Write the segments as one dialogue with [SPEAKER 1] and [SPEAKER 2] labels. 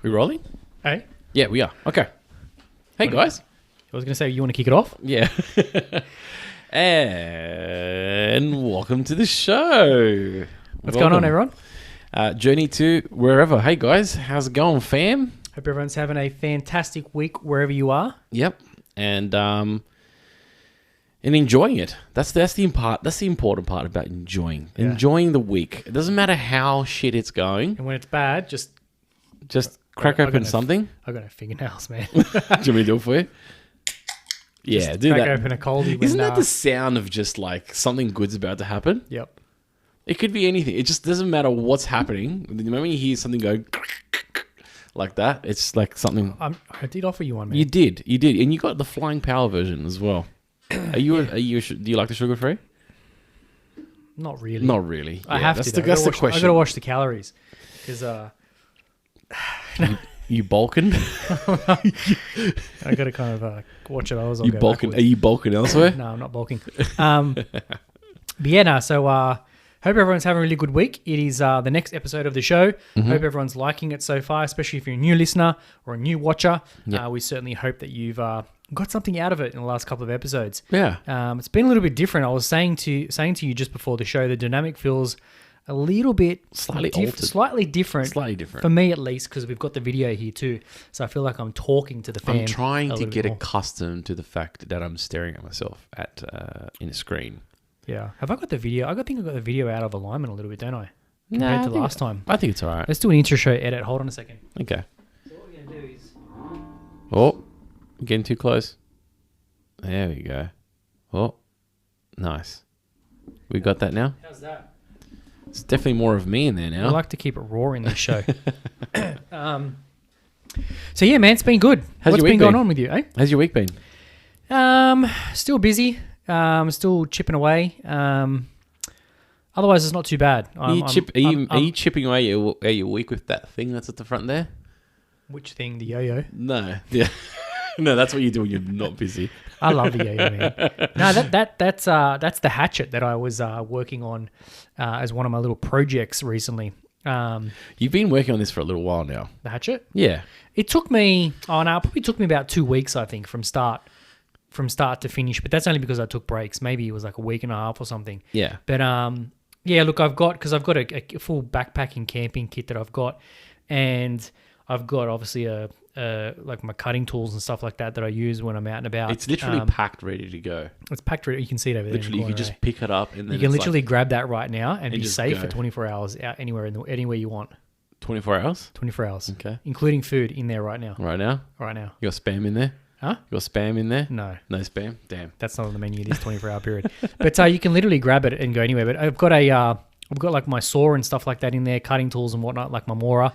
[SPEAKER 1] We rolling?
[SPEAKER 2] Hey?
[SPEAKER 1] Yeah, we are. Okay. Hey, guys.
[SPEAKER 2] I was going to say, you want to kick it off?
[SPEAKER 1] Yeah. And welcome to the show.
[SPEAKER 2] What's going on, everyone?
[SPEAKER 1] Journey to wherever. Hey, guys. How's it going, fam?
[SPEAKER 2] Hope everyone's having a fantastic week wherever you are.
[SPEAKER 1] Yep. And enjoying it. That's the important part about enjoying.
[SPEAKER 2] Yeah.
[SPEAKER 1] Enjoying the week. It doesn't matter how shit it's going.
[SPEAKER 2] And when it's bad, just
[SPEAKER 1] crack open something.
[SPEAKER 2] I've got no fingernails, man.
[SPEAKER 1] Do you want me to do it for you? Yeah,
[SPEAKER 2] Just
[SPEAKER 1] do
[SPEAKER 2] crack
[SPEAKER 1] that.
[SPEAKER 2] open a coldie. When,
[SPEAKER 1] Isn't that the sound of just like something good's about to happen?
[SPEAKER 2] Yep.
[SPEAKER 1] It could be anything. It just doesn't matter what's happening. The moment you hear something go like that, it's like something.
[SPEAKER 2] I did offer you one, man.
[SPEAKER 1] You did, and you got the flying power version as well. Do you like the sugar free?
[SPEAKER 2] Not really.
[SPEAKER 1] Not really.
[SPEAKER 2] I
[SPEAKER 1] Yeah,
[SPEAKER 2] have
[SPEAKER 1] that's
[SPEAKER 2] to.
[SPEAKER 1] that's the question.
[SPEAKER 2] I got to watch the calories because
[SPEAKER 1] You bulking?
[SPEAKER 2] I got to kind of watch it.
[SPEAKER 1] You bulking? Are you bulking elsewhere?
[SPEAKER 2] No, I'm not bulking. But yeah, no. So hope everyone's having a really good week. It is the next episode of the show.
[SPEAKER 1] Mm-hmm.
[SPEAKER 2] Hope everyone's liking it so far, especially if you're a new listener or a new watcher.
[SPEAKER 1] Yeah.
[SPEAKER 2] We certainly hope that you've got something out of it in the last couple of episodes.
[SPEAKER 1] Yeah.
[SPEAKER 2] It's been a little bit different. I was saying to you just before the show, the dynamic feels a little bit
[SPEAKER 1] Slightly altered.
[SPEAKER 2] slightly different.
[SPEAKER 1] Slightly different.
[SPEAKER 2] For me, at least, because we've got the video here too. So I feel like I'm talking to the fam.
[SPEAKER 1] I'm trying to
[SPEAKER 2] little
[SPEAKER 1] get
[SPEAKER 2] bit more.
[SPEAKER 1] accustomed to the fact that I'm staring at myself in a screen.
[SPEAKER 2] Yeah. Have I got the video? I think I got the video out of alignment a little bit, don't I?
[SPEAKER 1] Nah,
[SPEAKER 2] Compared
[SPEAKER 1] I
[SPEAKER 2] to
[SPEAKER 1] think
[SPEAKER 2] last time.
[SPEAKER 1] I think it's all right.
[SPEAKER 2] Let's do an intro show edit. Hold on a second.
[SPEAKER 1] Okay.
[SPEAKER 2] So what we're going to do is...
[SPEAKER 1] Oh, getting too close. There we go. Oh, nice. We got that now?
[SPEAKER 2] How's that?
[SPEAKER 1] It's definitely more of me in there
[SPEAKER 2] I
[SPEAKER 1] now.
[SPEAKER 2] like to keep it raw in this show. So yeah, man, it's been good.
[SPEAKER 1] How's
[SPEAKER 2] What's
[SPEAKER 1] your week
[SPEAKER 2] been going
[SPEAKER 1] been?
[SPEAKER 2] on with you, eh?
[SPEAKER 1] How's your week been?
[SPEAKER 2] Still busy. Still chipping away. Otherwise, it's not too bad.
[SPEAKER 1] Are you chipping away at your week with that thing that's at the front there?
[SPEAKER 2] Which thing? The yo-yo?
[SPEAKER 1] No. Yeah. No, that's what you do when you're not busy.
[SPEAKER 2] I love the yo-yo, man. No, that's the Hatchet that I was working on as one of my little projects recently.
[SPEAKER 1] You've been working on this for a little while now.
[SPEAKER 2] The Hatchet?
[SPEAKER 1] Yeah.
[SPEAKER 2] It took me, it probably took me about 2 weeks, I think, from start to finish. But that's only because I took breaks. Maybe it was like a week and a half or something.
[SPEAKER 1] Yeah.
[SPEAKER 2] But yeah, look, I've got a full backpacking camping kit that I've got, and I've got obviously like my cutting tools and stuff like that I use when I'm out and about.
[SPEAKER 1] It's literally packed, ready to go.
[SPEAKER 2] It's packed ready. You can see it over there.
[SPEAKER 1] Literally, you can just pick it up and then
[SPEAKER 2] you can literally grab that right now and be
[SPEAKER 1] just
[SPEAKER 2] safe
[SPEAKER 1] go.
[SPEAKER 2] for 24 hours out anywhere you want.
[SPEAKER 1] 24 hours?
[SPEAKER 2] 24 hours.
[SPEAKER 1] Okay.
[SPEAKER 2] Including food in there right now.
[SPEAKER 1] Right now?
[SPEAKER 2] Right now.
[SPEAKER 1] You got spam in there?
[SPEAKER 2] Huh?
[SPEAKER 1] You got spam in there?
[SPEAKER 2] No.
[SPEAKER 1] No spam? Damn.
[SPEAKER 2] That's not on the menu this 24-hour period. But you can literally grab it and go anywhere. But I've got like my saw and stuff like that in there, cutting tools and whatnot, like my Mora.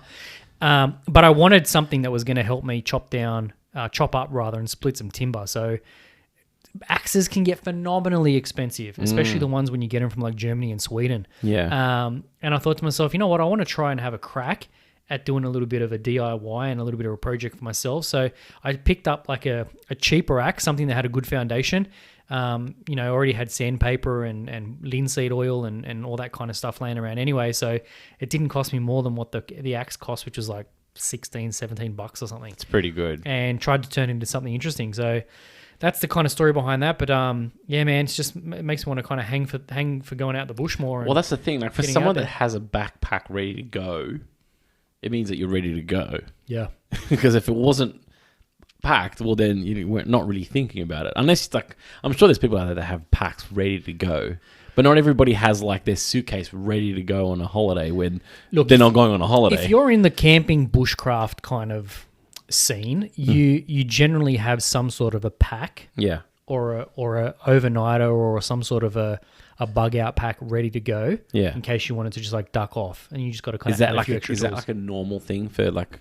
[SPEAKER 2] But I wanted something that was going to help me chop up rather, and split some timber. So axes can get phenomenally expensive, especially the ones when you get them from like Germany and Sweden.
[SPEAKER 1] Yeah.
[SPEAKER 2] And I thought to myself, you know what? I want to try and have a crack at doing a little bit of a DIY and a little bit of a project for myself. So I picked up like a cheaper axe, something that had a good foundation. Already had sandpaper and linseed oil and all that kind of stuff laying around anyway. So it didn't cost me more than what the axe cost, which was like $16-17 or something.
[SPEAKER 1] It's pretty good.
[SPEAKER 2] And tried to turn it into something interesting. So that's the kind of story behind that. But yeah, man, it makes me want to kind of hang for going out the bush more.
[SPEAKER 1] Well, that's the thing. Like for someone that has a backpack ready to go, it means that you're ready to go.
[SPEAKER 2] Yeah.
[SPEAKER 1] Because if it wasn't packed, well, then you weren't not really thinking about it. Unless like, I'm sure there's people out there that have packs ready to go, but not everybody has like their suitcase ready to go on a holiday when they're not going on a holiday.
[SPEAKER 2] If you're in the camping bushcraft kind of scene, you generally have some sort of a pack,
[SPEAKER 1] yeah,
[SPEAKER 2] or a overnighter or some sort of a bug out pack ready to go,
[SPEAKER 1] yeah,
[SPEAKER 2] in case you wanted to just like duck off, and you just got to kind
[SPEAKER 1] is
[SPEAKER 2] of
[SPEAKER 1] that
[SPEAKER 2] add a few extra
[SPEAKER 1] is that
[SPEAKER 2] tools
[SPEAKER 1] like a normal thing for like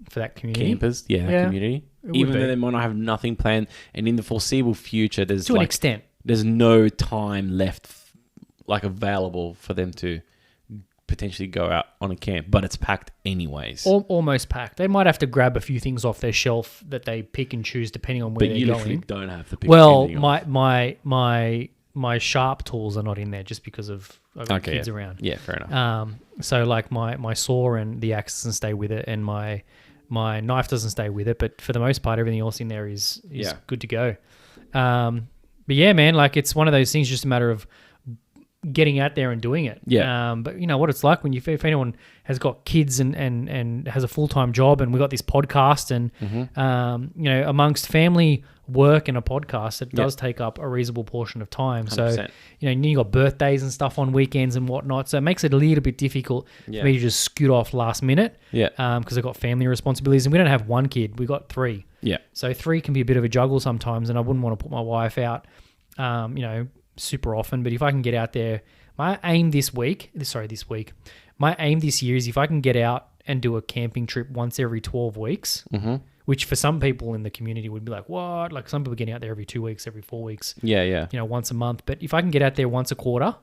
[SPEAKER 2] for that community?
[SPEAKER 1] Campers? Yeah,
[SPEAKER 2] Yeah,
[SPEAKER 1] community.
[SPEAKER 2] would
[SPEAKER 1] Even
[SPEAKER 2] be.
[SPEAKER 1] though they might not have nothing planned, and in the foreseeable future, there's
[SPEAKER 2] To an extent.
[SPEAKER 1] there's no time left like available for them to potentially go out on a camp, but it's packed anyways.
[SPEAKER 2] Almost packed. They might have to grab a few things off their shelf that they pick and choose depending on where
[SPEAKER 1] but
[SPEAKER 2] they're
[SPEAKER 1] you
[SPEAKER 2] going.
[SPEAKER 1] literally don't have to pick
[SPEAKER 2] Well,
[SPEAKER 1] anything off.
[SPEAKER 2] my sharp tools are not in there just because of I've got kids around.
[SPEAKER 1] Yeah, fair enough.
[SPEAKER 2] So like my saw and the axe can stay with it, and my My knife doesn't stay with it, but for the most part, everything else in there is good to go. But yeah, man, like it's one of those things, just a matter of getting out there and doing it.
[SPEAKER 1] Yeah.
[SPEAKER 2] But you know what it's like when if anyone has got kids and has a full-time job, and we got this podcast, and you know, amongst family, work, and a podcast, it does take up a reasonable portion of time. 100%. So you know, you got birthdays and stuff on weekends and whatnot, so it makes it a little bit difficult for me to just scoot off last minute. Because I've got family responsibilities, and we don't have one kid, we got 3. So 3 can be a bit of a juggle sometimes, and I wouldn't want to put my wife out you know, super often. But if I can get out there, my aim this year is if I can get out and do a camping trip once every 12 weeks, which for some people in the community would be like, what? Like some people are getting out there every 2 weeks, every 4 weeks. You know, once a month. But if I can get out there once a quarter,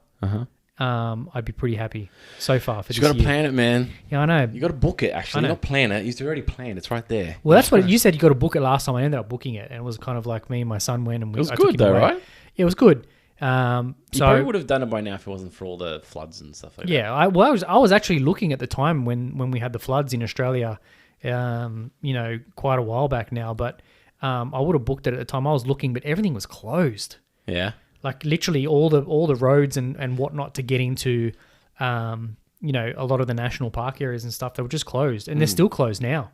[SPEAKER 2] I'd be pretty happy so far for this year.
[SPEAKER 1] You got to plan it, man.
[SPEAKER 2] Yeah, I know.
[SPEAKER 1] You got to book it, actually. Not plan it. You already planned. It's right there.
[SPEAKER 2] Well, that's what you said. You got to book it last time. I ended up booking it, and it was kind of like me and my son went, and
[SPEAKER 1] it was good though, right?
[SPEAKER 2] Yeah, it was good.
[SPEAKER 1] You probably would have done it by now if it wasn't for all the floods and stuff like that.
[SPEAKER 2] Yeah, I was actually looking at the time when we had the floods in Australia, you know, quite a while back now. But I would have booked it at the time. I was looking, but everything was closed. Yeah, like literally all the roads and whatnot to get into, you know, a lot of the national park areas and stuff. They were just closed, and they're still closed now.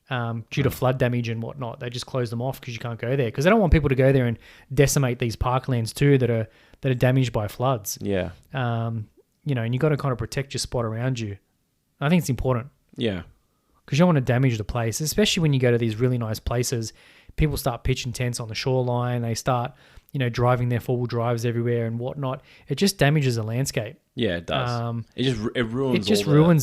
[SPEAKER 2] Due to flood damage and whatnot, they just close them off because you can't go there, because they don't want people to go there and decimate these parklands too that are damaged by floods. Yeah. You know, and you got to kind of protect your spot around you. I think it's important. Yeah. Because you don't want to damage the place, especially when you go to these really nice places. People start pitching tents on the shoreline. They start, you know, driving their four-wheel drives everywhere and whatnot. It just damages the landscape. Yeah, it does. It ruins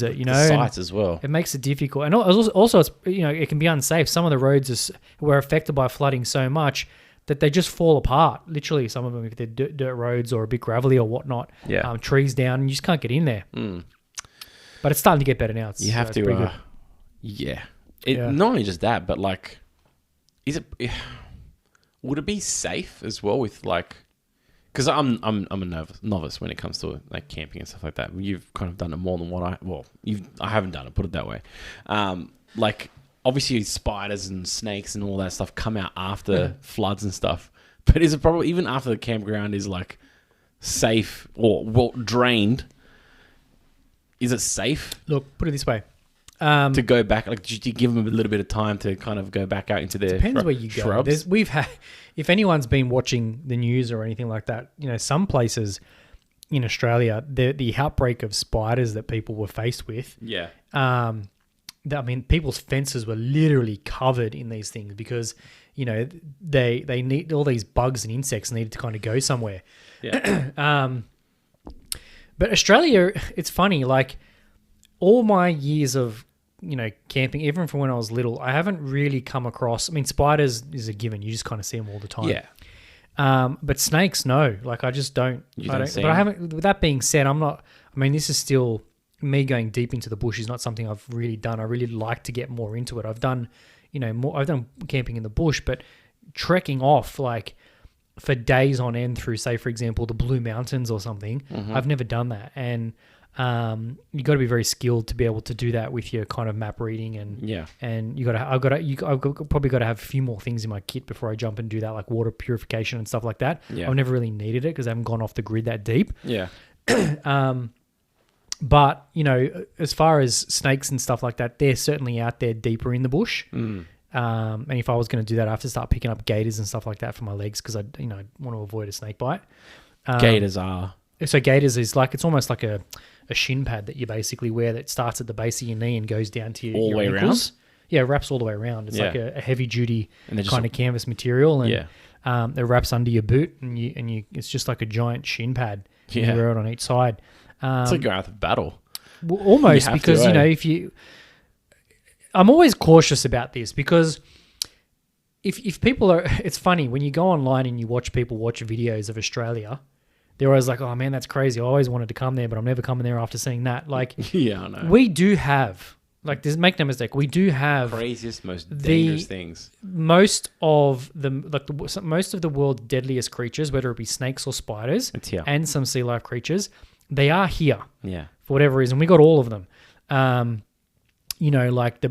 [SPEAKER 2] it. You know,
[SPEAKER 1] the sites as well.
[SPEAKER 2] It makes it difficult, and also it's, you know, it can be unsafe. Some of the roads were affected by flooding so much that they just fall apart. Literally, some of them, if they're dirt roads or a bit gravelly or whatnot, trees down, and you just can't get in there. But it's starting to get better now.
[SPEAKER 1] You have to. Not only just that, but like, would it be safe as well with like? Because I'm a novice when it comes to like camping and stuff like that. You've kind of done it more than what I haven't done it. Put it that way. Like obviously spiders and snakes and all that stuff come out after floods and stuff. But is it probably even after the campground is like safe or drained? Is it safe?
[SPEAKER 2] Look, put it this way.
[SPEAKER 1] To go back, like, do you give them a little bit of time to kind of go back out into their
[SPEAKER 2] depends where you go. We've had, if anyone's been watching the news or anything like that, you know, some places in Australia, the outbreak of spiders that people were faced with. Yeah. I mean, people's fences were literally covered in these things because, you know, they need all these bugs and insects needed to kind of go somewhere. Yeah. But Australia, it's funny, like all my years of, you know, camping, even from when I was little, I haven't really come across, I mean, spiders is a given. You just kind of see them all the time. Yeah. But snakes, no. Like, I just don't. But I haven't, with that being said, this is still, me going deep into the bush is not something I've really done. I really like to get more into it. I've done, you know, I've done camping in the bush, but trekking off, like, for days on end through, say, for example, the Blue Mountains or something, I've never done that. And you got to be very skilled to be able to do that with your kind of map reading and I've probably got to have a few more things in my kit before I jump and do that, like water purification and stuff like that. I've never really needed it because I haven't gone off the grid that deep. But you know, as far as snakes and stuff like that, they're certainly out there deeper in the bush. And if I was going to do that, I have to start picking up gaiters and stuff like that for my legs because I want to avoid a snake bite.
[SPEAKER 1] Gaiters
[SPEAKER 2] is like, it's almost like a shin pad that you basically wear that starts at the base of your knee and goes down to your
[SPEAKER 1] way
[SPEAKER 2] ankles. Yeah, it wraps all the way around. It's like a heavy duty kind of canvas material, and it wraps under your boot, and you it's just like a giant shin pad. You wear it on each side.
[SPEAKER 1] It's like going out of battle.
[SPEAKER 2] Well, almost, because you know, I'm always cautious about this because if people are, it's funny when you go online and you watch people watch videos of Australia. They're always like, oh man, that's crazy. I always wanted to come there, but I'm never coming there after seeing that. Like,
[SPEAKER 1] yeah, I know.
[SPEAKER 2] We do have, like, make no mistake, we do have
[SPEAKER 1] craziest, most dangerous things.
[SPEAKER 2] Most of the world's deadliest creatures, whether it be snakes or spiders, and some sea life creatures, they are here. Yeah. For whatever reason, we got all of them. like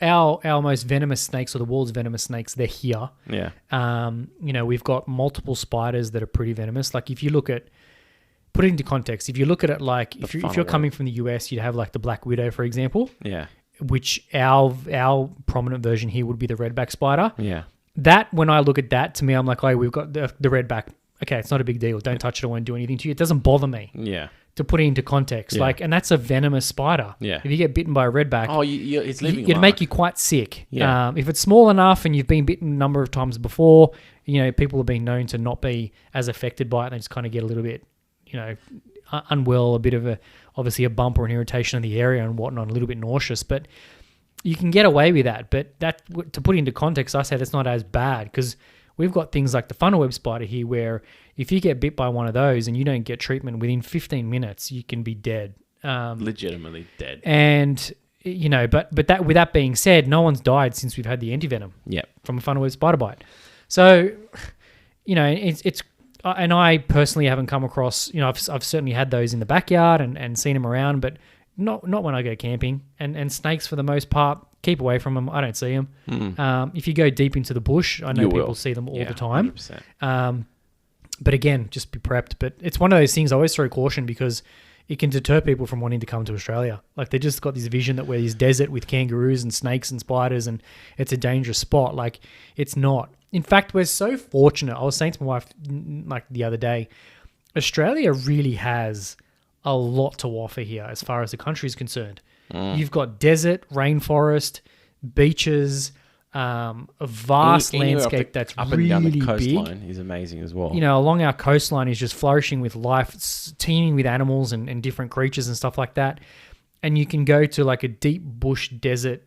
[SPEAKER 2] our most venomous snakes, or the world's venomous snakes, they're here.
[SPEAKER 1] Yeah.
[SPEAKER 2] We've got multiple spiders that are pretty venomous. Like if you look at, put it into context, if you look at it like if you're coming from the US, you'd have like the black widow, for example.
[SPEAKER 1] Yeah.
[SPEAKER 2] Which our prominent version here would be the redback spider.
[SPEAKER 1] Yeah.
[SPEAKER 2] That, when I look at that, to me, I'm like, oh, we've got the redback. Okay, it's not a big deal. Don't touch it. I won't do anything to you. It doesn't bother me.
[SPEAKER 1] Yeah.
[SPEAKER 2] To put it into context, and that's a venomous spider.
[SPEAKER 1] Yeah.
[SPEAKER 2] If you get bitten by a redback,
[SPEAKER 1] it's living.
[SPEAKER 2] It'd make you quite sick.
[SPEAKER 1] Yeah.
[SPEAKER 2] If it's small enough and you've been bitten a number of times before, people have been known to not be as affected by it. They just kind of get a little bit, unwell, a bit of obviously a bump or an irritation in the area and whatnot, a little bit nauseous, but you can get away with that. But that, to put it into context, I say that's not as bad, because we've got things like the funnel web spider here, where if you get bit by one of those and you don't get treatment within 15 minutes, you can be dead.
[SPEAKER 1] Legitimately dead.
[SPEAKER 2] And but that, with that being said, no one's died since we've had the antivenom. From a funnel web spider bite. So, it's and I personally haven't come across. I've certainly had those in the backyard and seen them around, but not when I go camping. And snakes, for the most part, keep away from them. I don't see them. If you go deep into the bush, I know people see them all the time. 100%. But again, just be prepped. But it's one of those things I always throw caution, because it can deter people from wanting to come to Australia. Like, they just got this vision that we're this desert with kangaroos and snakes and spiders and it's a dangerous spot. Like, it's not. In fact, we're so fortunate. I was saying to my wife like the other day, Australia really has a lot to offer here as far as the country is concerned. You've got desert, rainforest, beaches, a vast landscape that's
[SPEAKER 1] up
[SPEAKER 2] really
[SPEAKER 1] and down the
[SPEAKER 2] big.
[SPEAKER 1] coastline is amazing as well.
[SPEAKER 2] Along our coastline is just flourishing with life, it's teeming with animals and different creatures and stuff like that. And you can go to like a deep bush desert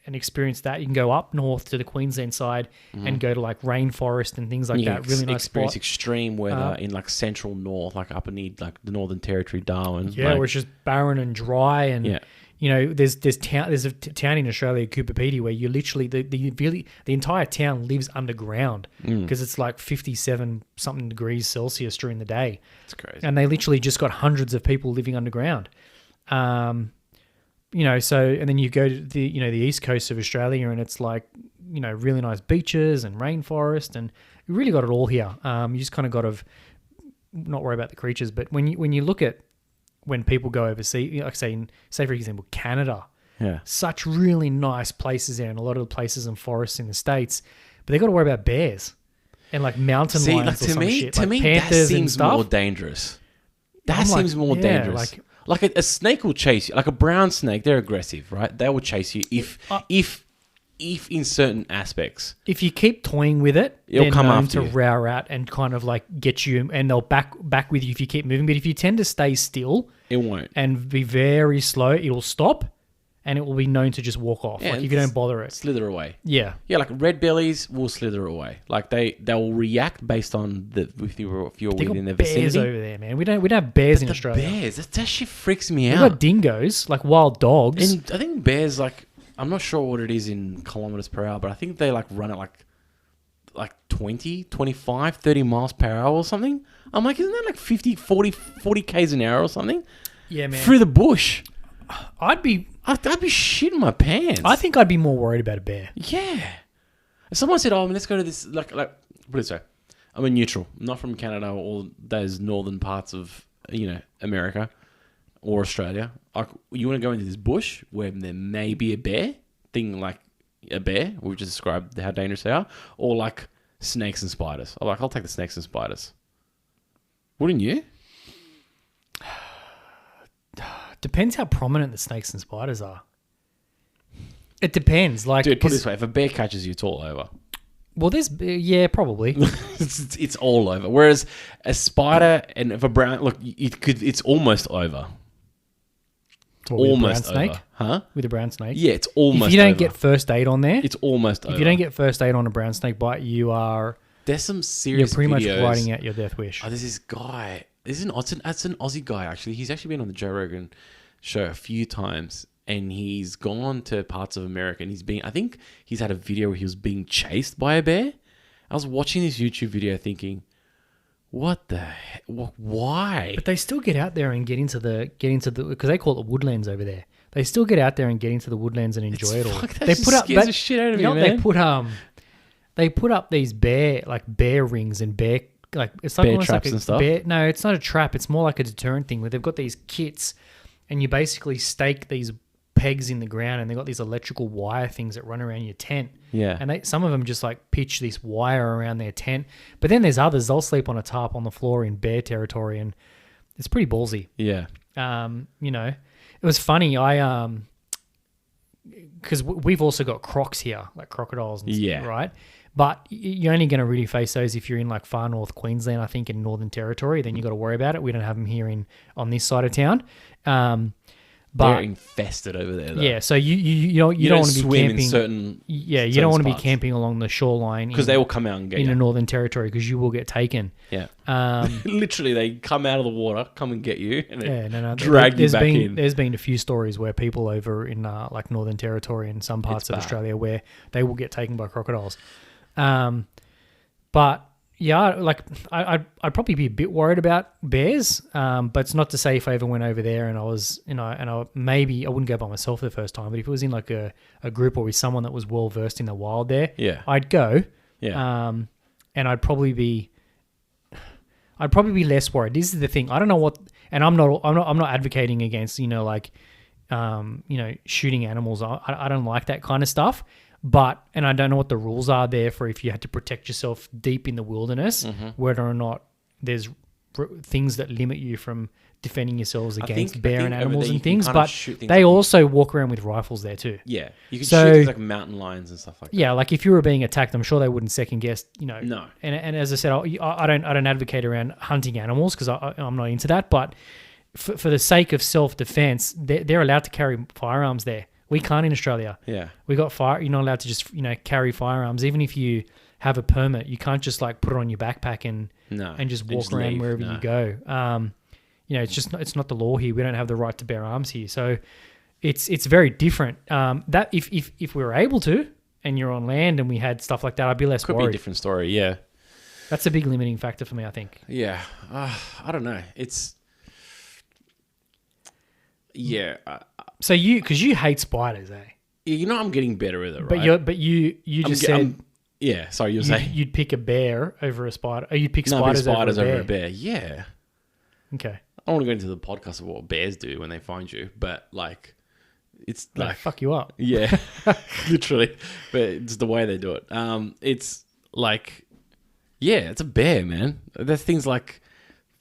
[SPEAKER 2] and experience that. You can go up north to the Queensland side and go to like rainforest and things like that. Really nice
[SPEAKER 1] experience
[SPEAKER 2] spot.
[SPEAKER 1] Extreme weather in like central north, like up near like the Northern Territory, Darwin.
[SPEAKER 2] Yeah, where it's just barren and dry and there's a town in Australia, Cooperpedy, where you literally the entire town lives underground because it's like 57 something degrees Celsius during the day.
[SPEAKER 1] It's crazy.
[SPEAKER 2] And they literally just got hundreds of people living underground. So, and then you go to the east coast of Australia, and it's like, really nice beaches and rainforest, and you really got it all here. You just kind of got to not worry about the creatures. But when you look at when people go overseas, like say for example, Canada, such really nice places there, and a lot of the places and forests in the States, but they got to worry about bears and like mountain lions or some shit.
[SPEAKER 1] To
[SPEAKER 2] like
[SPEAKER 1] me,
[SPEAKER 2] panthers
[SPEAKER 1] that seems more dangerous. That seems more dangerous. Like a snake will chase you. Like a brown snake, they're aggressive, right? They will chase you if in certain aspects.
[SPEAKER 2] If you keep toying with it,
[SPEAKER 1] it'll come after
[SPEAKER 2] you. Row out and kind of like get you, and they'll back with you if you keep moving. But if you tend to stay still,
[SPEAKER 1] it won't.
[SPEAKER 2] And be very slow, it'll stop, and it will be known to just walk off. Like if you don't bother it,
[SPEAKER 1] slither away.
[SPEAKER 2] Yeah,
[SPEAKER 1] like red bellies will slither away. Like they will react based on if you're within their vicinity.
[SPEAKER 2] Bears over there, man. We don't have bears in Australia.
[SPEAKER 1] Bears, that shit freaks me out.
[SPEAKER 2] We've got dingoes, like wild dogs.
[SPEAKER 1] And I think bears, like, I'm not sure what it is in kilometers per hour, but I think they like run at like 20, 25, 30 miles per hour or something. I'm like, isn't that like 50, 40 k's an hour or something?
[SPEAKER 2] Yeah, man.
[SPEAKER 1] Through the bush.
[SPEAKER 2] I'd be
[SPEAKER 1] shitting my pants.
[SPEAKER 2] I think I'd be more worried about a bear.
[SPEAKER 1] Yeah. If someone said, let's go to this, like, what is it? I'm a neutral. I'm not from Canada or those northern parts of, America or Australia. Like, you want to go into this bush where there may be a bear, thing like a bear, we just described how dangerous they are, or like snakes and spiders. I'll take the snakes and spiders. Wouldn't you?
[SPEAKER 2] Depends how prominent the snakes and spiders are. It depends. Like,
[SPEAKER 1] dude, put it this way: if a bear catches you, it's all over.
[SPEAKER 2] Well, probably.
[SPEAKER 1] it's all over. Whereas a spider and if a brown, it's almost over. Almost over. Snake?
[SPEAKER 2] Huh? With a brown snake?
[SPEAKER 1] Yeah, it's almost over.
[SPEAKER 2] If you don't get first aid on there,
[SPEAKER 1] it's almost over.
[SPEAKER 2] If you don't get first aid on a brown snake bite,
[SPEAKER 1] there's some serious.
[SPEAKER 2] You're pretty
[SPEAKER 1] videos.
[SPEAKER 2] much writing out your death wish.
[SPEAKER 1] There's this guy. It's an Aussie guy, actually. He's actually been on the Joe Rogan show a few times, and he's gone to parts of America, and I think he's had a video where he was being chased by a bear. I was watching this YouTube video thinking, what the heck? Why?
[SPEAKER 2] But they still get out there and get into the because they call it woodlands over there. they still get out there and get into the woodlands and enjoy it all.
[SPEAKER 1] They put up the shit out of me, man.
[SPEAKER 2] They put up these bear rings and bear it's like
[SPEAKER 1] bear
[SPEAKER 2] almost
[SPEAKER 1] traps
[SPEAKER 2] like a
[SPEAKER 1] and stuff.
[SPEAKER 2] No, it's not a trap. It's more like a deterrent thing where they've got these kits, and you basically stake these pegs in the ground, and they've got these electrical wire things that run around your tent.
[SPEAKER 1] Yeah.
[SPEAKER 2] And some of them just like pitch this wire around their tent. But then there's others, they'll sleep on a tarp on the floor in bear territory, and it's pretty ballsy.
[SPEAKER 1] Yeah.
[SPEAKER 2] It was funny. Because we've also got crocs here, like crocodiles and stuff, right? But you're only going to really face those if you're in like far north Queensland, I think, in Northern Territory. Then you got to worry about it. We don't have them here on this side of town. But
[SPEAKER 1] they're infested over there, though.
[SPEAKER 2] Yeah, so you don't want to be camping.
[SPEAKER 1] In certain
[SPEAKER 2] you don't want to be camping along the shoreline
[SPEAKER 1] because they will come out and get you
[SPEAKER 2] in the Northern Territory because you will get taken.
[SPEAKER 1] Yeah, literally, they come out of the water, come and get you, and
[SPEAKER 2] drag
[SPEAKER 1] you back in.
[SPEAKER 2] There's been a few stories where people over in like Northern Territory and some parts of Australia where they will get taken by crocodiles. But yeah, like I'd probably be a bit worried about bears. But it's not to say if I ever went over there and I was, maybe I wouldn't go by myself the first time, but if it was in like a group or with someone that was well versed in the wild there, I'd go.
[SPEAKER 1] Yeah.
[SPEAKER 2] And I'd probably be less worried. This is the thing. I don't know what, and I'm not advocating against, shooting animals. I don't like that kind of stuff. And I don't know what the rules are there for if you had to protect yourself deep in the wilderness, whether or not there's things that limit you from defending yourselves against bear and animals and things. But they also walk around with rifles there too.
[SPEAKER 1] Yeah, you can shoot things like mountain lions and stuff like that.
[SPEAKER 2] Yeah, like if you were being attacked, I'm sure they wouldn't second guess.
[SPEAKER 1] No.
[SPEAKER 2] And as I said, I don't advocate around hunting animals because I'm not into that. But for the sake of self-defense, they're allowed to carry firearms there. We can't in Australia.
[SPEAKER 1] Yeah.
[SPEAKER 2] We got fire. You're not allowed to just, carry firearms. Even if you have a permit, you can't just like put it on your backpack and just walk around wherever you go. It's not the law here. We don't have the right to bear arms here. So it's very different. That if we were able to and you're on land and we had stuff like that, I'd be less worried.
[SPEAKER 1] Could be a different story. Yeah.
[SPEAKER 2] That's a big limiting factor for me, I think.
[SPEAKER 1] Yeah. I don't know. It's, yeah.
[SPEAKER 2] So because you hate spiders, eh?
[SPEAKER 1] I'm getting better with it, right?
[SPEAKER 2] But you just said...
[SPEAKER 1] yeah, sorry, you were saying...
[SPEAKER 2] You'd pick a bear over a spider. Or you'd pick spiders over a bear.
[SPEAKER 1] Yeah.
[SPEAKER 2] Okay.
[SPEAKER 1] I don't want to go into the podcast of what bears do when they find you, but like... It's like...
[SPEAKER 2] fuck you up.
[SPEAKER 1] Yeah, literally. But it's the way they do it. It's like... Yeah, it's a bear, man. There's things like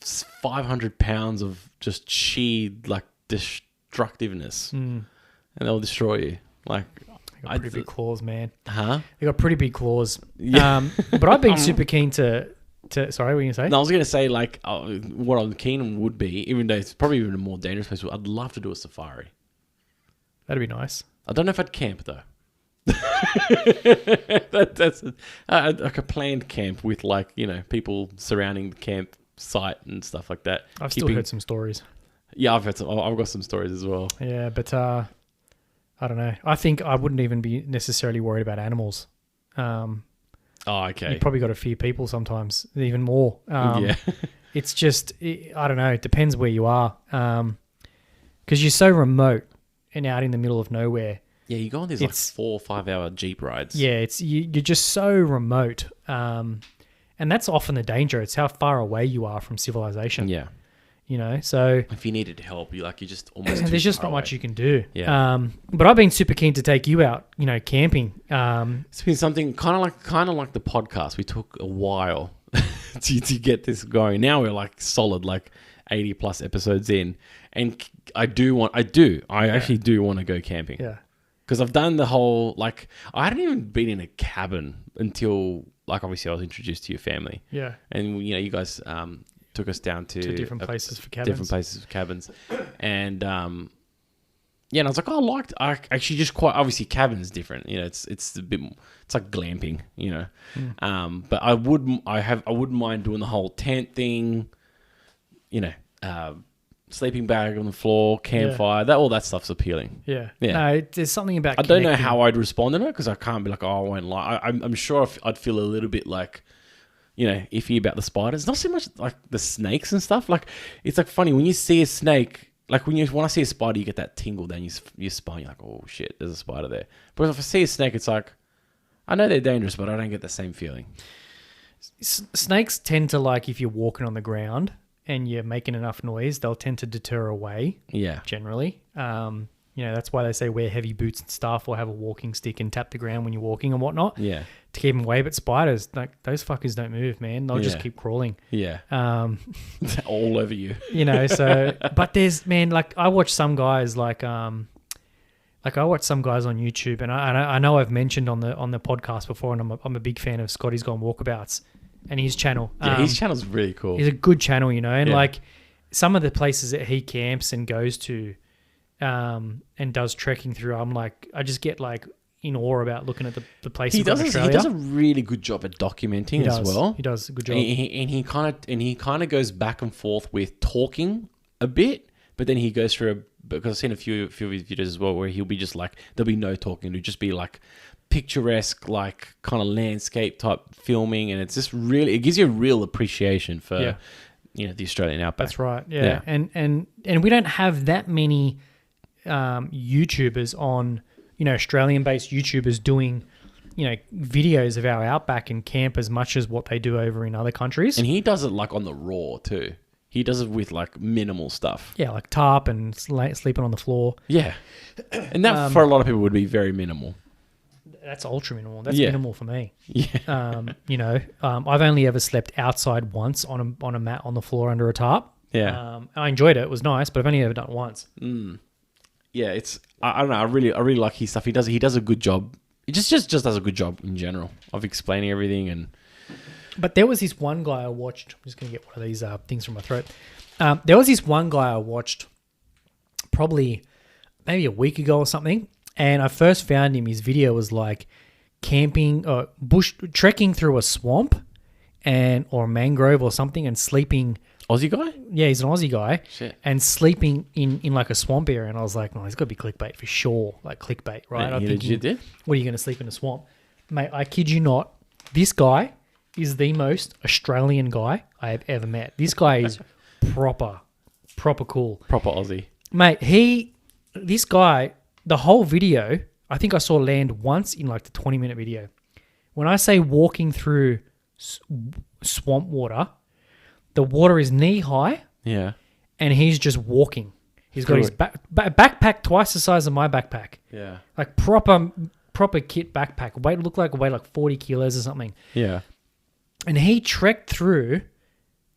[SPEAKER 1] 500 pounds of just sheer, like, destructiveness, and they'll destroy you. Like,
[SPEAKER 2] they got pretty big claws, man.
[SPEAKER 1] Huh?
[SPEAKER 2] They got pretty big claws.
[SPEAKER 1] Yeah.
[SPEAKER 2] But I've been super keen to. Sorry, what were you gonna say?
[SPEAKER 1] No, I was gonna say like what I'm keen on would be, even though it's probably even a more dangerous place. I'd love to do a safari.
[SPEAKER 2] That'd be nice.
[SPEAKER 1] I don't know if I'd camp though. That's like a planned camp with like people surrounding the camp site and stuff like that.
[SPEAKER 2] I've still heard some stories.
[SPEAKER 1] Yeah, I've got some stories as well.
[SPEAKER 2] Yeah, but I don't know. I think I wouldn't even be necessarily worried about animals.
[SPEAKER 1] Okay.
[SPEAKER 2] You probably got to fear people sometimes, even more.
[SPEAKER 1] Yeah.
[SPEAKER 2] It's just, I don't know. It depends where you are. Because you're so remote and out in the middle of nowhere.
[SPEAKER 1] Yeah, you go on these like 4 or 5 hour Jeep rides.
[SPEAKER 2] Yeah, you're just so remote. And that's often the danger. It's how far away you are from civilization.
[SPEAKER 1] Yeah.
[SPEAKER 2] So
[SPEAKER 1] if you needed help, you just almost
[SPEAKER 2] there's just not much you can do.
[SPEAKER 1] Yeah.
[SPEAKER 2] But I've been super keen to take you out, camping.
[SPEAKER 1] It's been something kind of like the podcast. We took a while to get this going. Now we're like solid, like 80 plus episodes in, and I actually do want to go camping.
[SPEAKER 2] Yeah.
[SPEAKER 1] Because I've done the whole like I hadn't even been in a cabin until like obviously I was introduced to your family.
[SPEAKER 2] Yeah.
[SPEAKER 1] And you guys took us down to
[SPEAKER 2] different places for cabins.
[SPEAKER 1] And and I was like, I actually just quite obviously cabin's different. It's a bit more, it's like glamping, But I wouldn't mind doing the whole tent thing, sleeping bag on the floor, campfire, all that stuff's appealing.
[SPEAKER 2] Yeah.
[SPEAKER 1] Yeah.
[SPEAKER 2] No, there's something about
[SPEAKER 1] I don't know how I'd respond to it because I can't be like, I won't lie. I'm sure I'd feel a little bit like, iffy about the spiders. Not so much like the snakes and stuff. Like, it's like funny when you see a snake like when I see a spider, you get that tingle down your spine. You're like, oh shit, there's a spider there. But if I see a snake, it's like, I know they're dangerous, but I don't get the same feeling.
[SPEAKER 2] Snakes tend to, like, if you're walking on the ground and you're making enough noise, they'll tend to deter away.
[SPEAKER 1] Yeah.
[SPEAKER 2] Generally. That's why they say wear heavy boots and stuff, or have a walking stick and tap the ground when you're walking and whatnot.
[SPEAKER 1] Yeah.
[SPEAKER 2] To keep them away. But spiders, like, those fuckers don't move, man. They'll just keep crawling.
[SPEAKER 1] Yeah. All over you.
[SPEAKER 2] But there's, man, like, I watch some guys like I watch some guys on YouTube, and I know I've mentioned on the podcast before, and I'm a big fan of Scotty's Gone Walkabouts and his channel.
[SPEAKER 1] Yeah, his channel's really cool.
[SPEAKER 2] He's a good channel, and like some of the places that he camps and goes to, and does trekking through, I just get like in awe about looking at the places. He does
[SPEAKER 1] a really good job at documenting as well.
[SPEAKER 2] He does a good job,
[SPEAKER 1] and he kind of goes back and forth with talking a bit, but then he goes through because I've seen a few of his videos as well where he'll be just like, there'll be no talking, it'll just be like picturesque, like kind of landscape type filming, and it's just really, it gives you a real appreciation for the Australian outback.
[SPEAKER 2] That's right. Yeah. And we don't have that many YouTubers on, Australian based YouTubers doing videos of our outback and camp as much as what they do over in other countries.
[SPEAKER 1] And he does it like on the raw too. He does it with like minimal stuff.
[SPEAKER 2] Yeah, like tarp and sleeping on the floor.
[SPEAKER 1] Yeah. And that for a lot of people would be very minimal.
[SPEAKER 2] That's ultra minimal. That's minimal for me.
[SPEAKER 1] Yeah.
[SPEAKER 2] I've only ever slept outside once on a mat on the floor under a tarp.
[SPEAKER 1] Yeah.
[SPEAKER 2] I enjoyed it. It was nice, but I've only ever done it once.
[SPEAKER 1] Yeah, it's I don't know. I really like his stuff. He does a good job. He just does a good job in general of explaining everything. And
[SPEAKER 2] but there was this one guy I watched. I'm just gonna get one of these things from my throat. There was this one guy I watched probably maybe a week ago or something, and I first found him. His video was like camping, trekking through a swamp or a mangrove or something, and sleeping.
[SPEAKER 1] Aussie guy?
[SPEAKER 2] Yeah, he's an Aussie guy.
[SPEAKER 1] Shit.
[SPEAKER 2] And sleeping in like a swamp area. And I was like, no, he's got to be clickbait for sure. Like clickbait, right?
[SPEAKER 1] Yeah, you did?
[SPEAKER 2] What are you going to sleep in a swamp? Mate, I kid you not. This guy is the most Australian guy I have ever met. This guy is proper cool.
[SPEAKER 1] Proper Aussie.
[SPEAKER 2] Mate, this guy, the whole video, I think I saw land once in like the 20-minute video. When I say walking through swamp water, the water is knee high.
[SPEAKER 1] Yeah.
[SPEAKER 2] And he's just walking. He's got his backpack twice the size of my backpack.
[SPEAKER 1] Yeah.
[SPEAKER 2] Like proper kit backpack. Looked like 40 kilos or something.
[SPEAKER 1] Yeah.
[SPEAKER 2] And he trekked through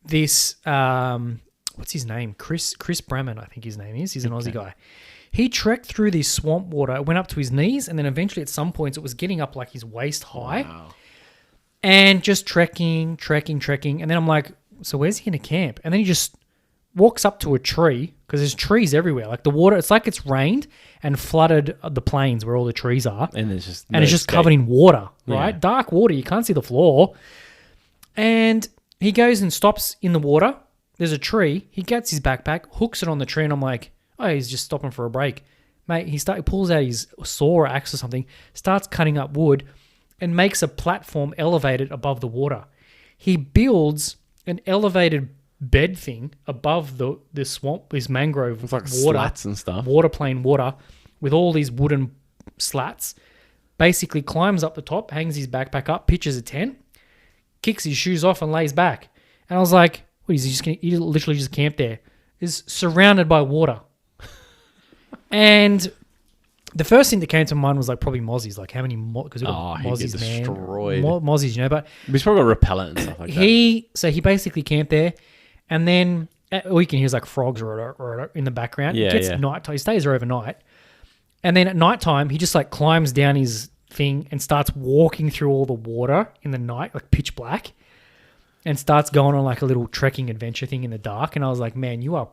[SPEAKER 2] this, what's his name? Chris Bamman, I think his name is. He's an Aussie guy. He trekked through this swamp water. It went up to his knees, and then eventually at some points it was getting up like his waist high. Wow. And just trekking. And then I'm like, so where's he going to camp? And then he just walks up to a tree, because there's trees everywhere. Like the water, it's like it's rained and flooded the plains where all the trees are.
[SPEAKER 1] And there's just
[SPEAKER 2] it's just covered in water, right?
[SPEAKER 1] Yeah.
[SPEAKER 2] Dark water. You can't see the floor. And he goes and stops in the water. There's a tree. He gets his backpack, hooks it on the tree, and I'm like, oh, he's just stopping for a break. Mate, he pulls out his saw or axe or something, starts cutting up wood, and makes a platform elevated above the water. He builds an elevated bed thing above the swamp, this mangrove
[SPEAKER 1] with like
[SPEAKER 2] water,
[SPEAKER 1] slats and stuff,
[SPEAKER 2] plain water, with all these wooden slats. Basically climbs up the top, hangs his backpack up, pitches a tent, kicks his shoes off and lays back. And I was like, what is he he literally just camped there? Is surrounded by water. And the first thing that came to mind was like probably mozzies. Like how many because mozzies, man.
[SPEAKER 1] Destroyed.
[SPEAKER 2] Mozzies, but
[SPEAKER 1] he's probably got repellent and stuff like
[SPEAKER 2] that. So he basically camped there, and then all you can hear is like frogs or in the background.
[SPEAKER 1] Yeah,
[SPEAKER 2] it gets nighttime. He stays there overnight, and then at nighttime he just like climbs down his thing and starts walking through all the water in the night, like pitch black, and starts going on like a little trekking adventure thing in the dark. And I was like, man, you are.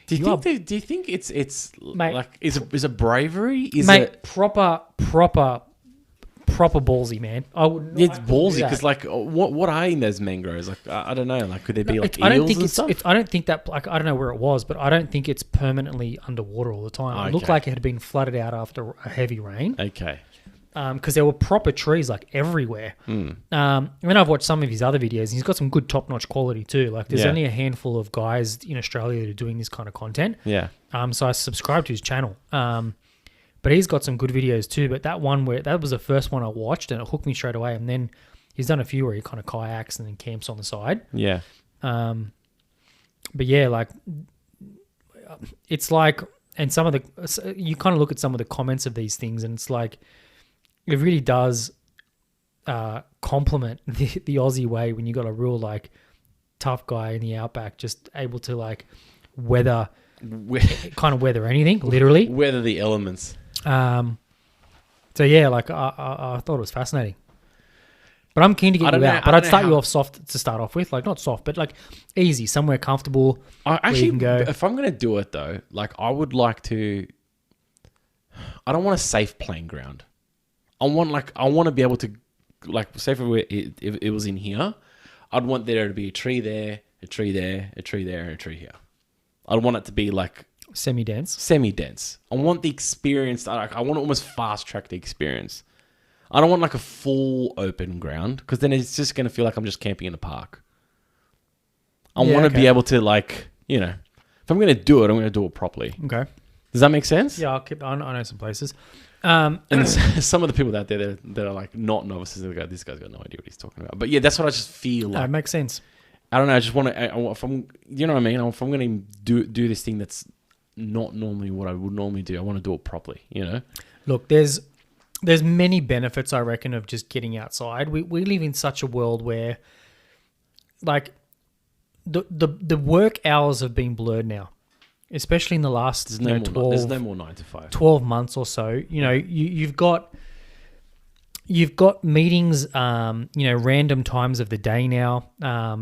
[SPEAKER 1] Do you think it's mate, like is it bravery? Is it
[SPEAKER 2] proper ballsy, man? I would.
[SPEAKER 1] It's ballsy because like what are in those mangroves? Like I don't know. Like could there be like eels and stuff?
[SPEAKER 2] I don't think that. Like I don't know where it was, but I don't think it's permanently underwater all the time.
[SPEAKER 1] Okay.
[SPEAKER 2] It looked like it had been flooded out after a heavy rain.
[SPEAKER 1] Okay.
[SPEAKER 2] Because there were proper trees like everywhere. And then I've watched some of his other videos, and he's got some good top-notch quality too. Like there's only a handful of guys in Australia that are doing this kind of content.
[SPEAKER 1] Yeah.
[SPEAKER 2] So I subscribed to his channel. But he's got some good videos too. But that was the first one I watched, and it hooked me straight away. And then he's done a few where he kind of kayaks and then camps on the side.
[SPEAKER 1] Yeah.
[SPEAKER 2] But yeah, like it's like, and you kind of look at some of the comments of these things, and it's like it really does complement the Aussie way when you got a real like tough guy in the outback, just able to like weather anything, literally
[SPEAKER 1] Weather the elements.
[SPEAKER 2] So yeah, like I thought it was fascinating. But I'm keen to get you out. But I'd start you off soft to start off with, like not soft, but like easy, somewhere comfortable.
[SPEAKER 1] Actually,
[SPEAKER 2] where you can go.
[SPEAKER 1] If I'm going to do it though, like I would like to. I don't want a safe playing ground. I want to be able to, like, say if it was in here, I'd want there to be a tree there, a tree there, a tree there, and a tree here. I'd want it to be like
[SPEAKER 2] semi-dense.
[SPEAKER 1] I want the experience. I want to almost fast track the experience. I don't want like a full open ground, because then it's just going to feel like I'm just camping in a park. I want to be able to, like, you know, if I'm going to do it, I'm going to do it properly.
[SPEAKER 2] Okay.
[SPEAKER 1] Does that make sense?
[SPEAKER 2] Yeah, I know some places.
[SPEAKER 1] And some of the people out there that are like not novices, they go, this guy's got no idea what he's talking about. But yeah, that's what I just feel like.
[SPEAKER 2] It makes sense.
[SPEAKER 1] I don't know. I just want to, if I'm, you know what I mean? If I'm going to do this thing that's not normally what I would normally do, I want to do it properly, you know?
[SPEAKER 2] Look, there's many benefits, I reckon, of just getting outside. We live in such a world where, like, the work hours have been blurred now, especially in the last
[SPEAKER 1] there's no more 9 to 5.
[SPEAKER 2] 12 months or so. You know, you've got meetings, random times of the day now,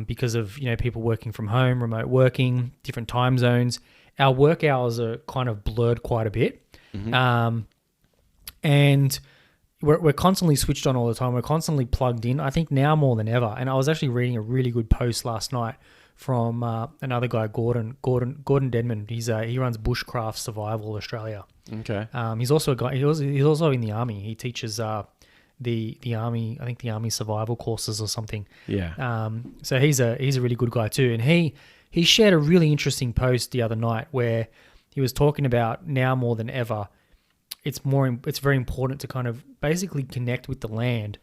[SPEAKER 2] because of, people working from home, remote working, different time zones. Our work hours are kind of blurred quite a bit. Mm-hmm. And we're constantly switched on all the time. We're constantly plugged in, I think now more than ever. And I was actually reading a really good post last night from another guy, Gordon Denman. He runs Bushcraft Survival Australia.
[SPEAKER 1] Okay.
[SPEAKER 2] He's also a guy. He's also in the army. He teaches the army. I think the army survival courses or something.
[SPEAKER 1] Yeah.
[SPEAKER 2] So he's a really good guy too. And he shared a really interesting post the other night where he was talking about now more than ever, it's very important to kind of basically connect with the land,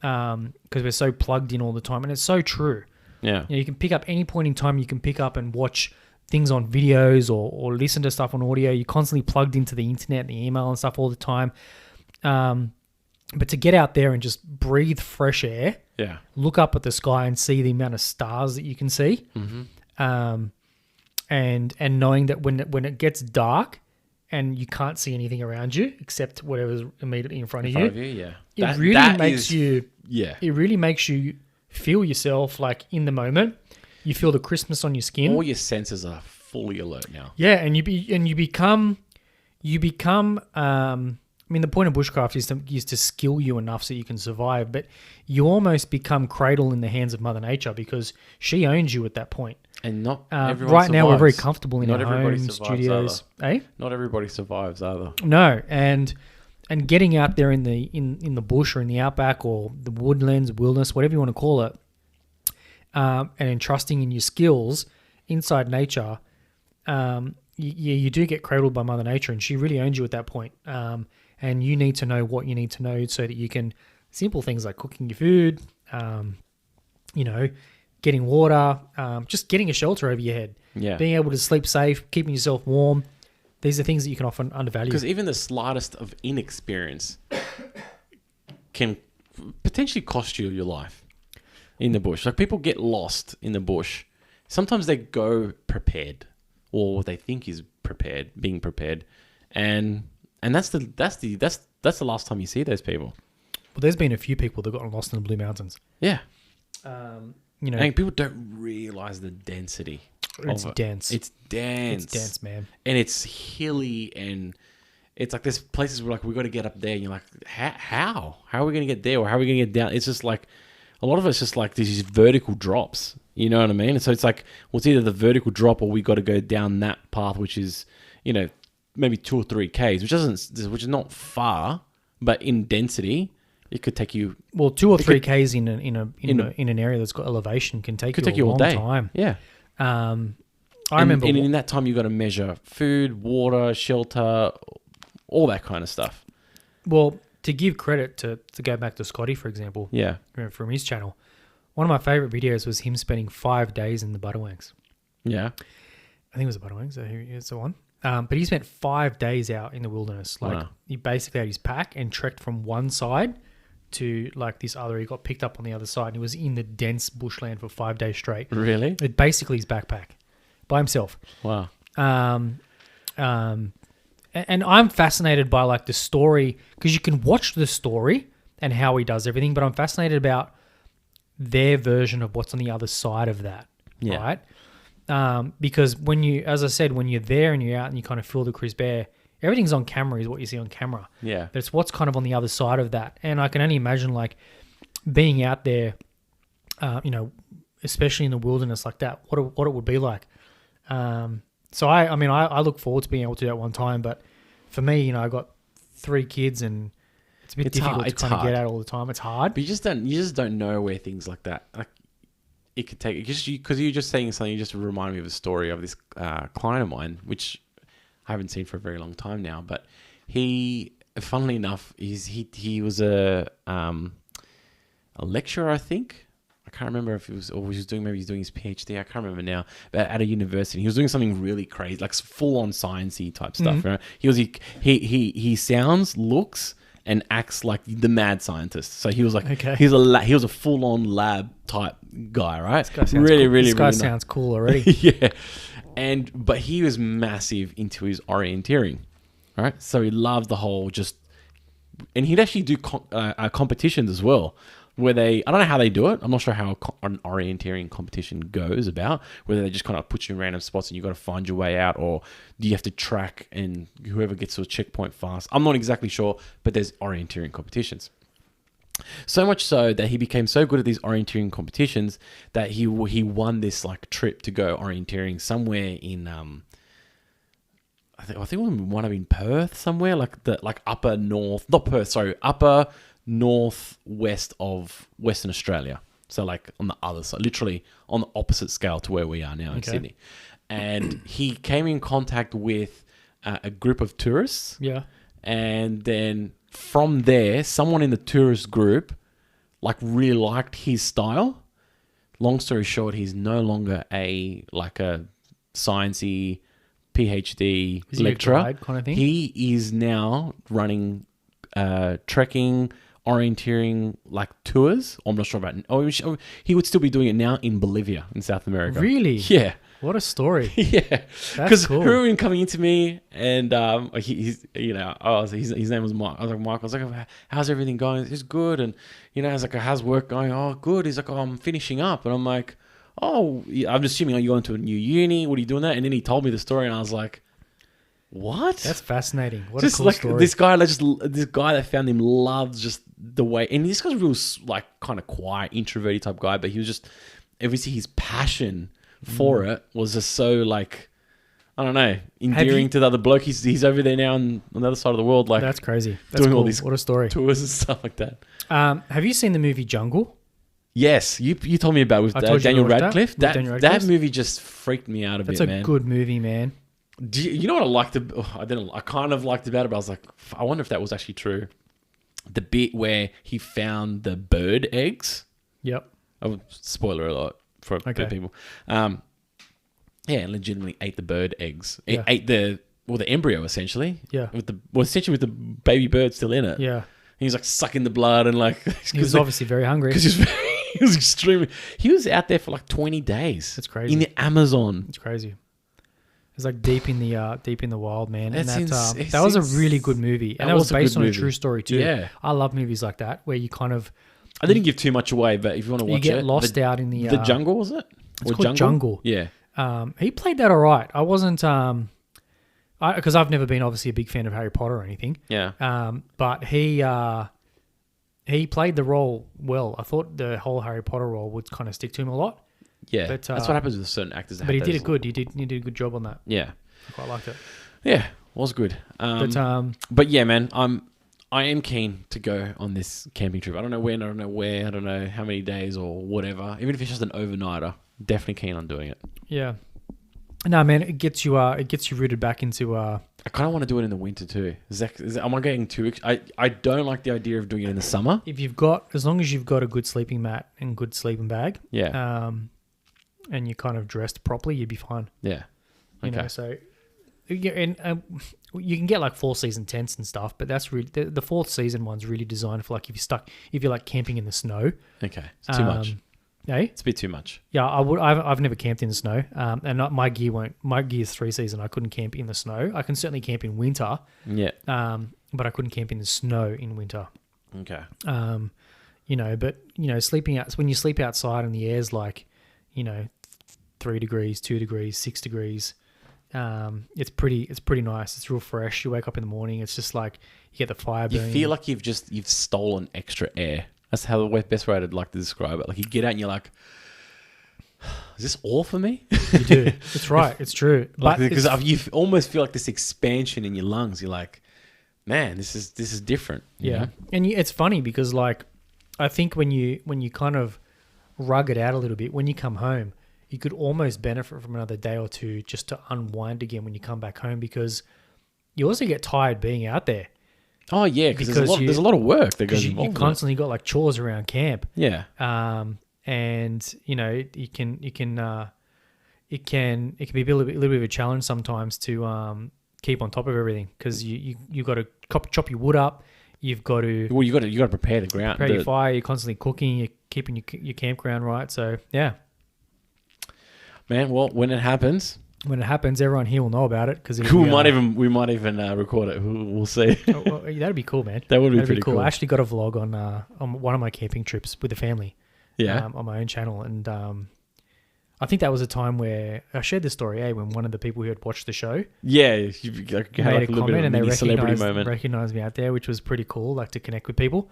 [SPEAKER 2] because we're so plugged in all the time, and it's so true.
[SPEAKER 1] Yeah.
[SPEAKER 2] You can pick up any point in time. You can pick up and watch things on videos or listen to stuff on audio. You're constantly plugged into the internet, the email and stuff all the time. But to get out there and just breathe fresh air, look up at the sky and see the amount of stars that you can see, and knowing that when it gets dark and you can't see anything around you except whatever's immediately in front of you, it really makes you feel yourself like in the moment. You feel the crispness on your skin.
[SPEAKER 1] All your senses are fully alert now.
[SPEAKER 2] Yeah, and you become. I mean, the point of bushcraft is to skill you enough so you can survive, but you almost become cradle in the hands of Mother Nature, because she owns you at that point.
[SPEAKER 1] And not everyone
[SPEAKER 2] right
[SPEAKER 1] survives.
[SPEAKER 2] Now we're very comfortable in
[SPEAKER 1] not
[SPEAKER 2] our homes, studios.
[SPEAKER 1] Not everybody survives either.
[SPEAKER 2] No, and getting out there in the bush or in the outback or the woodlands, wilderness, whatever you want to call it, and entrusting in your skills inside nature, you do get cradled by Mother Nature, and she really owns you at that point. And you need to know what you need to know so that you can, simple things like cooking your food, getting water, just getting a shelter over your head, being able to sleep safe, keeping yourself warm. These are things that you can often undervalue.
[SPEAKER 1] Because even the slightest of inexperience can potentially cost you your life in the bush. Like, people get lost in the bush. Sometimes they go prepared, or what they think is being prepared, and that's the last time you see those people.
[SPEAKER 2] Well, there's been a few people that got lost in the Blue Mountains.
[SPEAKER 1] Yeah. And people don't realize the density.
[SPEAKER 2] It's dense.
[SPEAKER 1] It's dense.
[SPEAKER 2] It's dense, man.
[SPEAKER 1] And it's hilly, and it's like there's places where, like, we got to get up there, and you're like, how are we going to get there, or how are we going to get down? It's just like, a lot of it's just like these vertical drops. You know what I mean? And so it's like, well, it's either the vertical drop, or we got to go down that path, which is, maybe 2 or 3 Ks, which is not far, but in density, it could take you
[SPEAKER 2] 2 or 3 Ks in an area that's got elevation can take you a long
[SPEAKER 1] day.
[SPEAKER 2] time.
[SPEAKER 1] Yeah.
[SPEAKER 2] I remember.
[SPEAKER 1] And in that time, you got to measure food, water, shelter, all that kind of stuff.
[SPEAKER 2] Well, to give credit to go back to Scotty, for example,
[SPEAKER 1] Yeah.
[SPEAKER 2] from his channel, one of my favorite videos was him spending 5 days in the Butterwangs.
[SPEAKER 1] Yeah.
[SPEAKER 2] I think it was the Butterwangs. So here's the one. But he spent 5 days out in the wilderness. Like
[SPEAKER 1] Wow.
[SPEAKER 2] he basically had his pack and trekked from one side to like this other. He got picked up on the other side and he was in the dense bushland for 5 days straight.
[SPEAKER 1] Really?
[SPEAKER 2] It basically his backpack by himself.
[SPEAKER 1] Wow.
[SPEAKER 2] And I'm fascinated by like the story because you can watch the story and how he does everything, but I'm fascinated about their version of what's on the other side of that.
[SPEAKER 1] Yeah.
[SPEAKER 2] Right? Because when you, as I said, when you're there and you're out and you kind of feel the crisp air, everything's on camera is what you see on camera.
[SPEAKER 1] Yeah.
[SPEAKER 2] But it's what's kind of on the other side of that. And I can only imagine like being out there, especially in the wilderness like that, what it would be like. So I look forward to being able to do that one time. But for me, I got 3 kids and it's a bit difficult to kind of get out all the time. It's hard.
[SPEAKER 1] But you just don't know where things like that, like it could take, because you're just saying something, you just remind me of a story of this client of mine, which I haven't seen for a very long time now, but he, funnily enough, he was a lecturer, I think. I can't remember if he was, or he was doing, maybe he's doing his PhD. I can't remember now. But at a university, he was doing something really crazy, like full on sciencey type stuff.
[SPEAKER 2] Mm-hmm.
[SPEAKER 1] Right? He sounds, looks, and acts like the mad scientist. So he was like,
[SPEAKER 2] Okay.
[SPEAKER 1] he was a full on lab type guy, right?
[SPEAKER 2] This guy sounds
[SPEAKER 1] really,
[SPEAKER 2] cool.
[SPEAKER 1] really,
[SPEAKER 2] This guy
[SPEAKER 1] really
[SPEAKER 2] sounds cool already.
[SPEAKER 1] yeah. But he was massive into his orienteering, right? So he loved the whole and he'd actually do competitions as well, where I don't know how they do it. I'm not sure how an orienteering competition goes about, whether they just kind of put you in random spots and you got to find your way out, or do you have to track and whoever gets to a checkpoint fast. I'm not exactly sure, but there's orienteering competitions. So much so that he became so good at these orienteering competitions that he won this like trip to go orienteering somewhere in I think it might have been Perth somewhere, like upper northwest of Western Australia. So like on the other side, literally on the opposite scale to where we are now in Sydney. And he came in contact with a group of tourists.
[SPEAKER 2] Yeah.
[SPEAKER 1] And then from there, someone in the tourist group like really liked his style. Long story short, he's no longer a sciencey PhD lecturer.
[SPEAKER 2] A guide kind of thing?
[SPEAKER 1] He is now running trekking, orienteering like tours. I'm not sure about. He would still be doing it now in Bolivia, in South America.
[SPEAKER 2] Really?
[SPEAKER 1] Yeah.
[SPEAKER 2] What a story.
[SPEAKER 1] Yeah,
[SPEAKER 2] That's
[SPEAKER 1] because
[SPEAKER 2] cool.
[SPEAKER 1] Ruin coming into me and his name was Mike. I was like, Mike, I was like, how's everything going? It's good, and I was like, how's work going? Oh, good. He's like, oh, I'm finishing up, and I'm like, oh, I'm assuming you're going to a new uni. What are you doing that? And then he told me the story, and I was like, what?
[SPEAKER 2] That's fascinating. What
[SPEAKER 1] Just
[SPEAKER 2] a cool
[SPEAKER 1] like
[SPEAKER 2] story.
[SPEAKER 1] this guy that found him loves just the way, and this guy's a real like kind of quiet, introverted type guy, but he was just obviously his passion for it was just so like, I don't know, endearing to the other bloke. He's over there now on the other side of the world, like
[SPEAKER 2] That's crazy. That's
[SPEAKER 1] doing
[SPEAKER 2] cool.
[SPEAKER 1] all these
[SPEAKER 2] What a story.
[SPEAKER 1] tours and stuff like that.
[SPEAKER 2] Have you seen the movie Jungle?
[SPEAKER 1] Yes, you told me about it with
[SPEAKER 2] I told you
[SPEAKER 1] Daniel
[SPEAKER 2] to watch
[SPEAKER 1] Radcliffe.
[SPEAKER 2] that? With Daniel Radcliffe?
[SPEAKER 1] That movie just freaked me out a
[SPEAKER 2] That's
[SPEAKER 1] bit,
[SPEAKER 2] a
[SPEAKER 1] man.
[SPEAKER 2] good movie, man.
[SPEAKER 1] You know what I liked? I kind of liked about it, but I was like, I wonder if that was actually true. The bit where he found the bird eggs.
[SPEAKER 2] Yep.
[SPEAKER 1] Oh, spoiler alert for people. Yeah, legitimately ate the bird eggs. It ate the embryo essentially.
[SPEAKER 2] Yeah.
[SPEAKER 1] With the baby bird still in it.
[SPEAKER 2] Yeah.
[SPEAKER 1] He was like sucking the blood and like
[SPEAKER 2] He was obviously very hungry.
[SPEAKER 1] because he was extremely. He was out there for like 20 days.
[SPEAKER 2] That's crazy.
[SPEAKER 1] In the Amazon.
[SPEAKER 2] It's crazy. It's like deep in the wild, man. And
[SPEAKER 1] That's
[SPEAKER 2] that was a really good movie, and that was based on a true story too.
[SPEAKER 1] Yeah.
[SPEAKER 2] I love movies like that where you kind of
[SPEAKER 1] I didn't give too much away, but if you want to watch it,
[SPEAKER 2] you get lost out in the
[SPEAKER 1] jungle, was it?
[SPEAKER 2] It's called Jungle.
[SPEAKER 1] Yeah.
[SPEAKER 2] He played that all right. I wasn't because I've never been obviously a big fan of Harry Potter or anything.
[SPEAKER 1] Yeah.
[SPEAKER 2] But he played the role well. I thought the whole Harry Potter role would kind of stick to him a lot.
[SPEAKER 1] Yeah.
[SPEAKER 2] But,
[SPEAKER 1] that's what happens with certain actors.
[SPEAKER 2] But he did it good. He did a good job on that.
[SPEAKER 1] Yeah.
[SPEAKER 2] I quite liked it.
[SPEAKER 1] Yeah. Was good. But yeah, man, I am keen to go on this camping trip. I don't know when, I don't know where, I don't know how many days or whatever. Even if it's just an overnighter, definitely keen on doing it.
[SPEAKER 2] Yeah. No, man, it gets you rooted back into
[SPEAKER 1] I kind of want to do it in the winter too. Am I getting too? I don't like the idea of doing it in the summer.
[SPEAKER 2] as long as you've got a good sleeping mat and good sleeping bag,
[SPEAKER 1] Yeah.
[SPEAKER 2] and you're kind of dressed properly, you'd be fine.
[SPEAKER 1] Yeah.
[SPEAKER 2] You know, so yeah, and you can get like 4-season tents and stuff, but that's really the 4th season one's really designed for like if you're like camping in the snow.
[SPEAKER 1] Okay, it's too much.
[SPEAKER 2] Eh?
[SPEAKER 1] It's a bit too much.
[SPEAKER 2] Yeah, I've never camped in the snow, and my gear's 3-season. I couldn't camp in the snow. I can certainly camp in winter.
[SPEAKER 1] Yeah.
[SPEAKER 2] But I couldn't camp in the snow in winter.
[SPEAKER 1] Okay.
[SPEAKER 2] Sleeping out when you sleep outside and the air's like, 3 degrees, 2 degrees, 6 degrees. It's pretty nice. It's real fresh. You wake up in the morning. It's just like you get the fire burning.
[SPEAKER 1] You feel like you've stolen extra air. That's how the best way I'd like to describe it. Like you get out and you're like, is this all for me?
[SPEAKER 2] You do. It's right. It's true.
[SPEAKER 1] Because you almost feel like this expansion in your lungs. You're like, man, this is different.
[SPEAKER 2] Yeah.
[SPEAKER 1] know?
[SPEAKER 2] And it's funny because like, I think when you kind of rug it out a little bit, when you come home, you could almost benefit from another day or two just to unwind again when you come back home, because you also get tired being out there.
[SPEAKER 1] Oh yeah, because there's a lot of work that goes involved.
[SPEAKER 2] You constantly got like chores around camp.
[SPEAKER 1] Yeah.
[SPEAKER 2] And it can be a little bit of a challenge sometimes to keep on top of everything, because you got to chop your wood up. You've got to
[SPEAKER 1] you got to prepare the ground,
[SPEAKER 2] prepare your fire. You're constantly cooking. You're keeping your campground right. So yeah,
[SPEAKER 1] man. Well, when it happens,
[SPEAKER 2] everyone here will know about it, because
[SPEAKER 1] we might even record it. We'll see.
[SPEAKER 2] Well, that'd be cool, man.
[SPEAKER 1] That'd be pretty cool.
[SPEAKER 2] I actually got a vlog on one of my camping trips with the family.
[SPEAKER 1] Yeah.
[SPEAKER 2] On my own channel, and I think that was a time where I shared this story, when one of the people who had watched the show,
[SPEAKER 1] you had
[SPEAKER 2] made
[SPEAKER 1] like
[SPEAKER 2] a
[SPEAKER 1] little
[SPEAKER 2] comment,
[SPEAKER 1] bit of
[SPEAKER 2] and they
[SPEAKER 1] recognized
[SPEAKER 2] me out there, which was pretty cool, like to connect with people.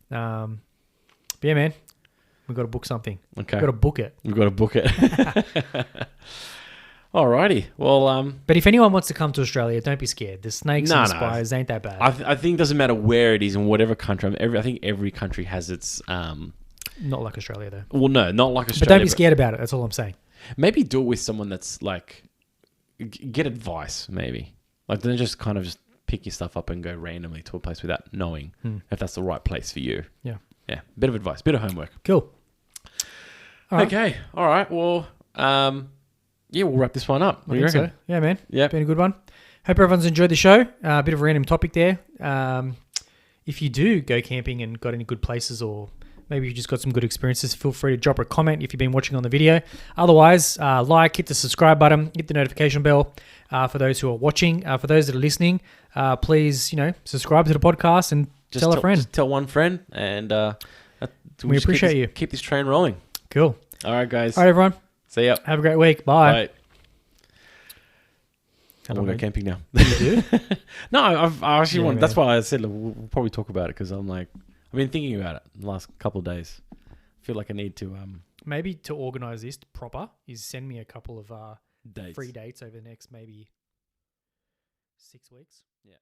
[SPEAKER 2] But yeah, man, we've got to book something.
[SPEAKER 1] Okay.
[SPEAKER 2] We've got to book it.
[SPEAKER 1] We've got to book it. Alrighty. Well,
[SPEAKER 2] but if anyone wants to come to Australia, don't be scared. The snakes and spiders ain't that bad.
[SPEAKER 1] I think it doesn't matter where it is in whatever country. I think every country has its.
[SPEAKER 2] Not like Australia, though.
[SPEAKER 1] Well, no, not like Australia.
[SPEAKER 2] But don't be scared about it. That's all I'm saying.
[SPEAKER 1] Maybe do it with someone that's like, get advice. Maybe like don't just kind of just pick your stuff up and go randomly to a place without knowing if that's the right place for you.
[SPEAKER 2] Yeah.
[SPEAKER 1] Yeah. Bit of advice. Bit of homework.
[SPEAKER 2] Cool. All right.
[SPEAKER 1] Okay. All right. Well, yeah, we'll wrap this one up. What do you reckon?
[SPEAKER 2] So. Yeah, man.
[SPEAKER 1] Yeah.
[SPEAKER 2] Been a good one. Hope everyone's enjoyed the show. A bit of a random topic there. If you do go camping and got any good places, or maybe you just got some good experiences, feel free to drop a comment if you've been watching on the video. Otherwise, hit the subscribe button, hit the notification bell for those who are watching. For those that are listening, please, subscribe to the podcast and tell a friend.
[SPEAKER 1] Just tell one friend, and
[SPEAKER 2] we appreciate you.
[SPEAKER 1] Keep this train rolling.
[SPEAKER 2] Cool.
[SPEAKER 1] All right, guys.
[SPEAKER 2] All right, everyone.
[SPEAKER 1] See ya.
[SPEAKER 2] Have a great week. Bye.
[SPEAKER 1] I'm going to go camping now.
[SPEAKER 2] You do?
[SPEAKER 1] No, I actually want.
[SPEAKER 2] Man.
[SPEAKER 1] That's why I said we'll probably talk about it, because I'm like, I've been thinking about it the last couple of days. I feel like I need to
[SPEAKER 2] maybe to organise this proper is send me a couple of
[SPEAKER 1] dates.
[SPEAKER 2] free dates over the next maybe 6 weeks.
[SPEAKER 1] Yeah.